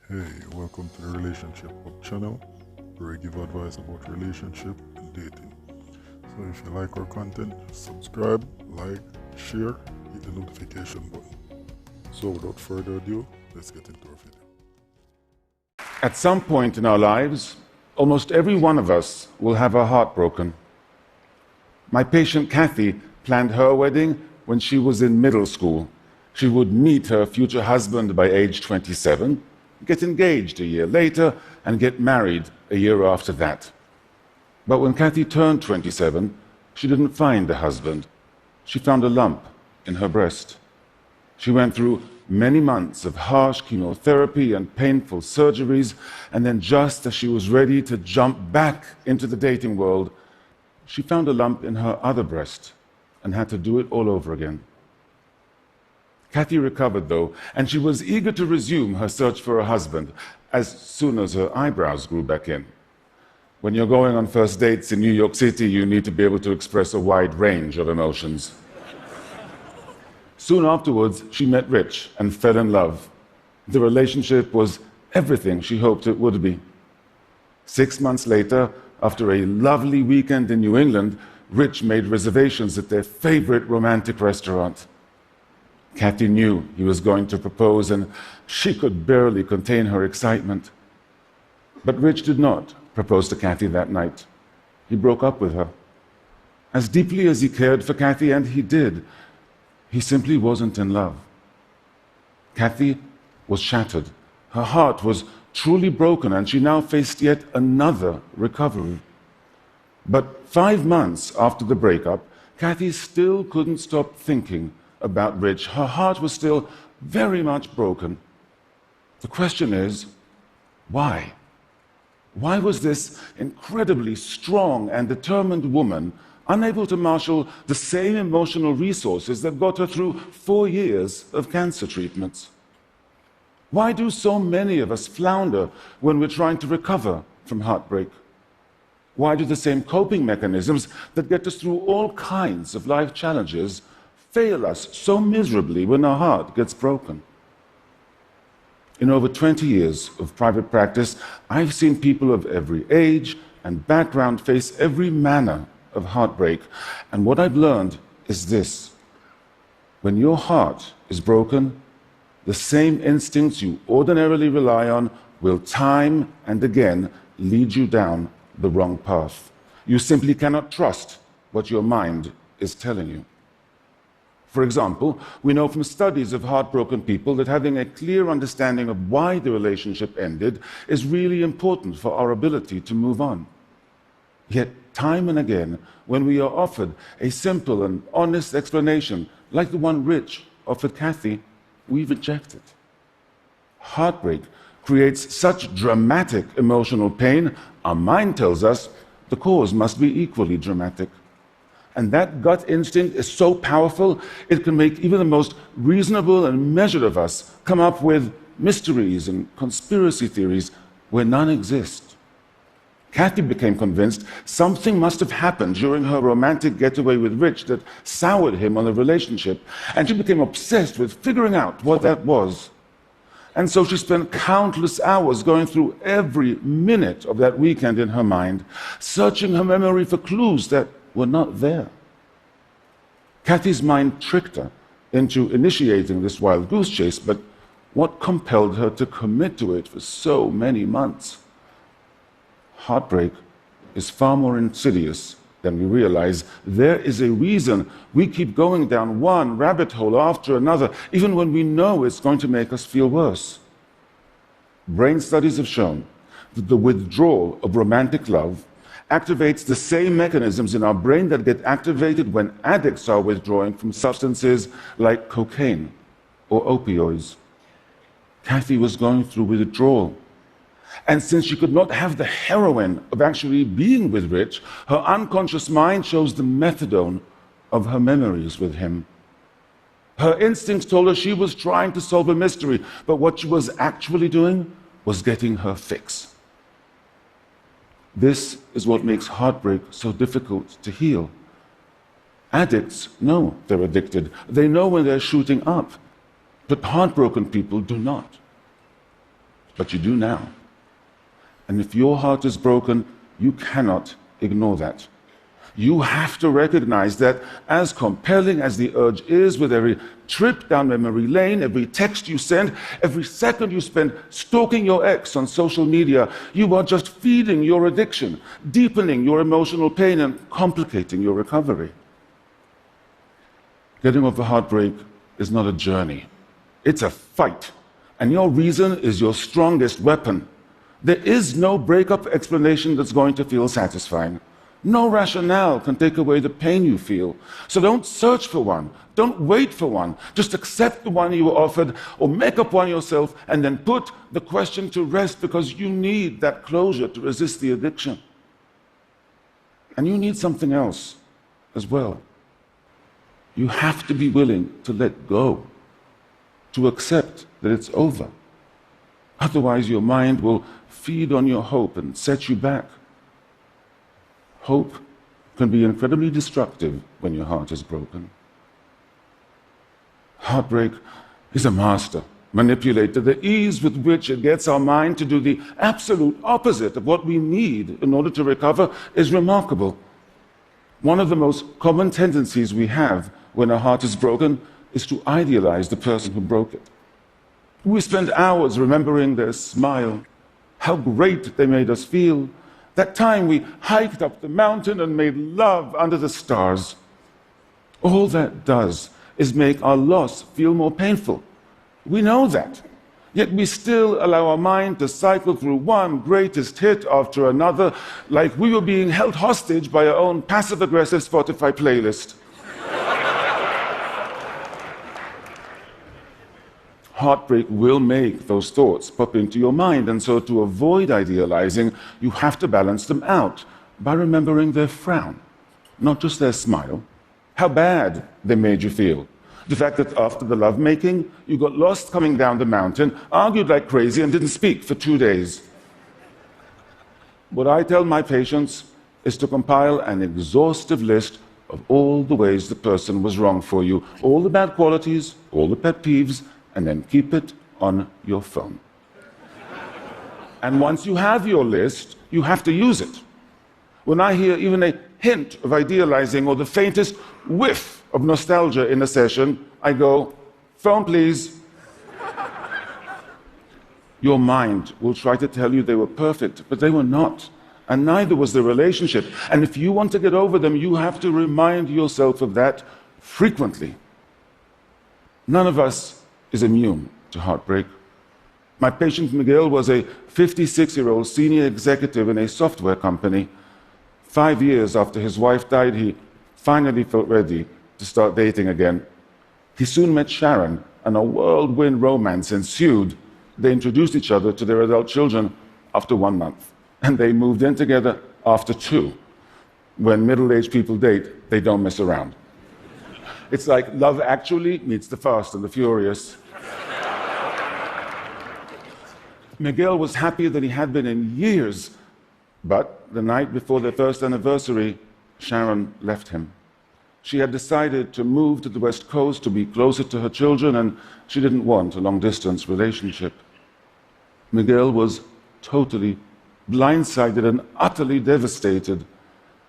Hey, welcome to the Relationship Hub channel, where I give advice about relationship and dating. So if you like our content, subscribe, like, share, hit the notification button. So without further ado, let's get into our video. At some point in our lives, almost every one of us will have our heart broken. My patient Cathy planned her wedding when she was in middle school. She would meet her future husband by age 27, get engaged a year later, and get married a year after that. But when Cathy turned 27, she didn't find a husband. She found a lump in her breast. She went through many months of harsh chemotherapy and painful surgeries, and then just as she was ready to jump back into the dating world, she found a lump in her other breast and had to do it all over again. Cathy recovered, though, and she was eager to resume her search for a husband as soon as her eyebrows grew back in. When you're going on first dates in New York City, you need to be able to express a wide range of emotions. Soon afterwards, she met Rich and fell in love. The relationship was everything she hoped it would be. 6 months later, after a lovely weekend in New England, Rich made reservations at their favorite romantic restaurant. Cathy knew he was going to propose, and she could barely contain her excitement. But Rich did not propose to Cathy that night. He broke up with her. As deeply as he cared for Cathy, and he did, he simply wasn't in love. Cathy was shattered. Her heart was truly broken, and she now faced yet another recovery. But 5 months after the breakup, Cathy still couldn't stop thinking about Rich. Her heart was still very much broken. The question is, why? Why was this incredibly strong and determined woman unable to marshal the same emotional resources that got her through 4 years of cancer treatments? Why do so many of us flounder when we're trying to recover from heartbreak? Why do the same coping mechanisms that get us through all kinds of life challenges fail us so miserably when our heart gets broken? In over 20 years of private practice, I've seen people of every age and background face every manner of heartbreak. And what I've learned is this: when your heart is broken, the same instincts you ordinarily rely on will time and again lead you down the wrong path. You simply cannot trust what your mind is telling you. For example, we know from studies of heartbroken people that having a clear understanding of why the relationship ended is really important for our ability to move on. Yet, time and again, when we are offered a simple and honest explanation, like the one Rich offered Cathy, we reject it. Heartbreak creates such dramatic emotional pain, our mind tells us the cause must be equally dramatic. And that gut instinct is so powerful, it can make even the most reasonable and measured of us come up with mysteries and conspiracy theories where none exist. Cathy became convinced something must have happened during her romantic getaway with Rich that soured him on the relationship, and she became obsessed with figuring out what that was. And so she spent countless hours going through every minute of that weekend in her mind, searching her memory for clues that were not there. Cathy's mind tricked her into initiating this wild goose chase, but what compelled her to commit to it for so many months? Heartbreak is far more insidious than we realize. There is a reason we keep going down one rabbit hole after another, even when we know it's going to make us feel worse. Brain studies have shown that the withdrawal of romantic love activates the same mechanisms in our brain that get activated when addicts are withdrawing from substances like cocaine or opioids. Cathy was going through withdrawal. And since she could not have the heroin of actually being with Rich, her unconscious mind chose the methadone of her memories with him. Her instincts told her she was trying to solve a mystery, but what she was actually doing was getting her fix. This is what makes heartbreak so difficult to heal. Addicts know they're addicted. They know when they're shooting up. But heartbroken people do not. but you do now. And if your heart is broken, you cannot ignore that. You have to recognize that as compelling as the urge is, with every trip down memory lane, every text you send, every second you spend stalking your ex on social media, you are just feeding your addiction, deepening your emotional pain, and complicating your recovery. Getting over heartbreak is not a journey. It's a fight. And your reason is your strongest weapon. There is no breakup explanation that's going to feel satisfying. No rationale can take away the pain you feel. So don't search for one. Don't wait for one. Just accept the one you were offered, or make up one yourself, and then put the question to rest, because you need that closure to resist the addiction. And you need something else as well. You have to be willing to let go, to accept that it's over. Otherwise, your mind will feed on your hope and set you back. Hope can be incredibly destructive when your heart is broken. Heartbreak is a master manipulator. The ease with which it gets our mind to do the absolute opposite of what we need in order to recover is remarkable. One of the most common tendencies we have when our heart is broken is to idealize the person who broke it. We spend hours remembering their smile, how great they made us feel, that time we hiked up the mountain and made love under the stars. All that does is make our loss feel more painful. We know that. Yet we still allow our mind to cycle through one greatest hit after another, like we were being held hostage by our own passive-aggressive Spotify playlist. Heartbreak will make those thoughts pop into your mind, and so to avoid idealizing, you have to balance them out by remembering their frown, not just their smile, how bad they made you feel. The fact that after the lovemaking, you got lost coming down the mountain, argued like crazy, and didn't speak for 2 days. What I tell my patients is to compile an exhaustive list of all the ways the person was wrong for you, all the bad qualities, all the pet peeves, and then keep it on your phone. And once you have your list, you have to use it. When I hear even a hint of idealizing or the faintest whiff of nostalgia in a session, I go, phone please. Your mind will try to tell you they were perfect, but they were not. And neither was the relationship. And if you want to get over them, you have to remind yourself of that frequently. None of us is immune to heartbreak. My patient Miguel was a 56-year-old senior executive in a software company. 5 years after his wife died, he finally felt ready to start dating again. He soon met Sharon, and a whirlwind romance ensued. They introduced each other to their adult children after 1 month, and they moved in together after 2. When middle-aged people date, they don't mess around. It's like Love Actually meets The Fast and the Furious. Miguel was happier than he had been in years, but the night before their first anniversary, Sharon left him. She had decided to move to the West Coast to be closer to her children, and she didn't want a long-distance relationship. Miguel was totally blindsided and utterly devastated.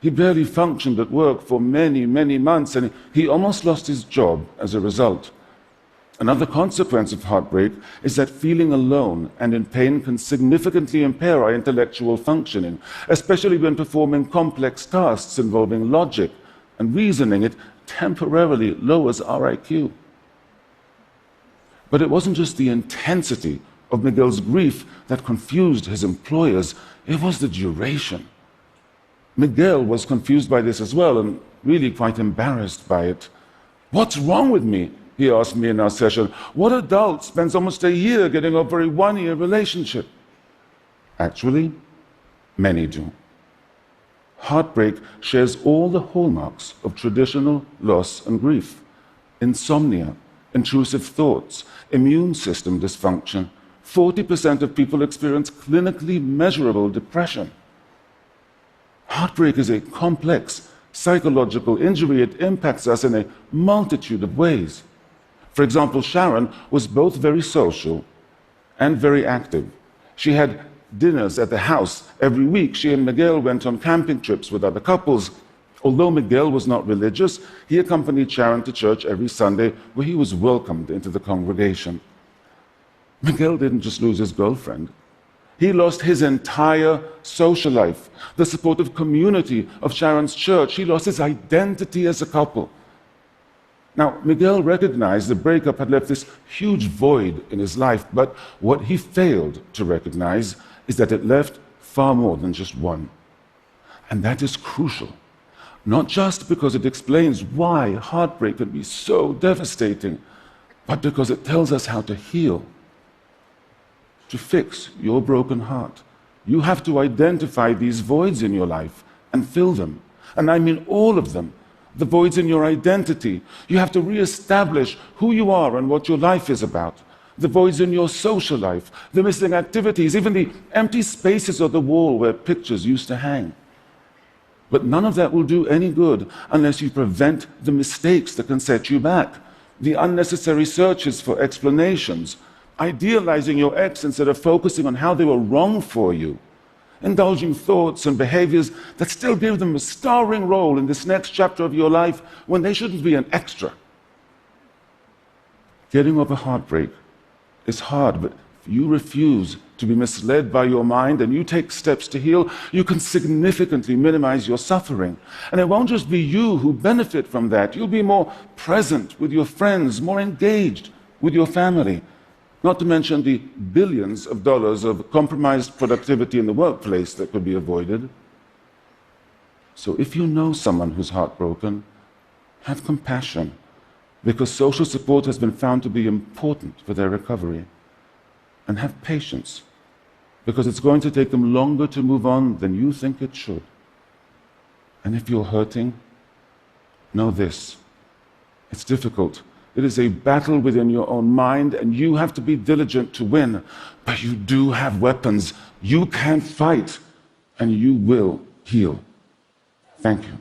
He barely functioned at work for many, many months, and he almost lost his job as a result. Another consequence of heartbreak is that feeling alone and in pain can significantly impair our intellectual functioning, especially when performing complex tasks involving logic and reasoning. It temporarily lowers our IQ. But it wasn't just the intensity of Miguel's grief that confused his employers, it was the duration. Miguel was confused by this as well, and really quite embarrassed by it. "What's wrong with me?" he asked me in our session. "What adult spends almost a year getting over a 1-year relationship?" Actually, many do. Heartbreak shares all the hallmarks of traditional loss and grief: insomnia, intrusive thoughts, immune system dysfunction. 40% of people experience clinically measurable depression. Heartbreak is a complex psychological injury. It impacts us in a multitude of ways. For example, Sharon was both very social and very active. She had dinners at the house every week. She and Miguel went on camping trips with other couples. Although Miguel was not religious, he accompanied Sharon to church every Sunday, where he was welcomed into the congregation. Miguel didn't just lose his girlfriend. He lost his entire social life, the supportive community of Sharon's church. He lost his identity as a couple. Now, Miguel recognized the breakup had left this huge void in his life, but what he failed to recognize is that it left far more than just one. And that is crucial, not just because it explains why heartbreak can be so devastating, but because it tells us how to heal. To fix your broken heart, you have to identify these voids in your life and fill them. And I mean all of them. The voids in your identity. You have to reestablish who you are and what your life is about. The voids in your social life, the missing activities, even the empty spaces on the wall where pictures used to hang. But none of that will do any good unless you prevent the mistakes that can set you back, the unnecessary searches for explanations, idealizing your ex instead of focusing on how they were wrong for you, indulging thoughts and behaviors that still give them a starring role in this next chapter of your life when they shouldn't be an extra. Getting over heartbreak is hard, but if you refuse to be misled by your mind and you take steps to heal, you can significantly minimize your suffering. And it won't just be you who benefit from that. You'll be more present with your friends, more engaged with your family. Not to mention the billions of dollars of compromised productivity in the workplace that could be avoided. So if you know someone who's heartbroken, have compassion, because social support has been found to be important for their recovery. And have patience, because it's going to take them longer to move on than you think it should. And if you're hurting, know this: it's difficult. It is a battle within your own mind, and you have to be diligent to win. But you do have weapons. You can fight, and you will heal. Thank you.